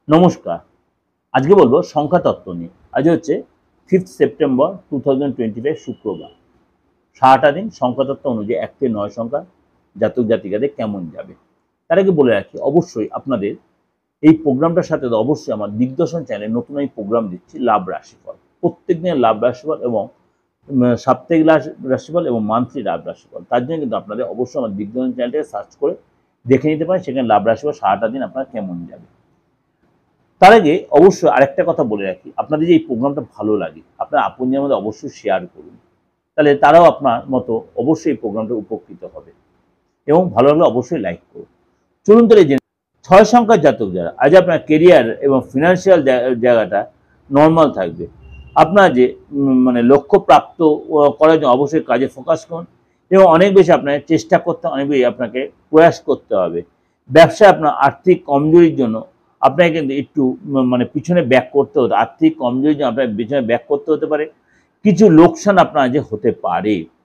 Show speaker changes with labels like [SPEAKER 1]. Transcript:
[SPEAKER 1] নমস্কার। আজকে বলবো সংখ্যা তত্ত্ব নিয়ে। আজ হচ্ছে 5th সেপ্টেম্বর 2025 শুক্রবার। সারাটা দিন সংখ্যা তত্ত্ব অনুযায়ী 1 থেকে 9 সংখ্যা জাতক জাতিকাদের কেমন যাবে। তার আগে বলে রাখি অবশ্যই আপনাদের এই প্রোগ্রামটার সাথে অবশ্যই আমার দিগদর্শন চ্যানেলে নতুন আমি প্রোগ্রাম দিচ্ছি লাভ রাশিফল। প্রত্যেক দিনের লাভ রাশিফল এবং সাপ্তাহিক রাশিফল এবং মান্থলি লাভ রাশিফল। তার জন্য কিন্তু আপনাদের অবশ্যই আমার দিগদর্শন চ্যানেলটাকে সার্চ করে দেখে নিতে পারেন সেখানে লাভ রাশিফল সারাটা দিন আপনার কেমন যাবে। তার আগে অবশ্যই আরেকটা কথা বলে রাখি, আপনাদের যে এই প্রোগ্রামটা ভালো লাগে আপনার আপনজনের মধ্যে অবশ্যই শেয়ার করুন, তাহলে তারাও আপনার মতো অবশ্যই এই প্রোগ্রামটা উপকৃত হবে এবং ভালো লাগলে অবশ্যই লাইক করুন। চলুন তাহলে জেনে 6 সংখ্যার জাতক যারা আজ আপনার কেরিয়ার এবং ফিনান্সিয়াল জায়গাটা নর্মাল থাকবে। আপনার যে মানে লক্ষ্য প্রাপ্ত করার জন্য অবশ্যই কাজে ফোকাস করুন এবং অনেক বেশি আপনাকে চেষ্টা করতে অনেক বেশি আপনাকে প্রয়াস করতে হবে। ব্যবসায় আপনার আর্থিক কমজোরির জন্য আপনাকে কিন্তু একটু মানে পিছনে ব্যাক করতে হতে, আর্থিক কমজোরির জন্য আপনার পিছনে ব্যাক করতে হতে পারে। কিছু লোকসান আপনার যে হতে পারে।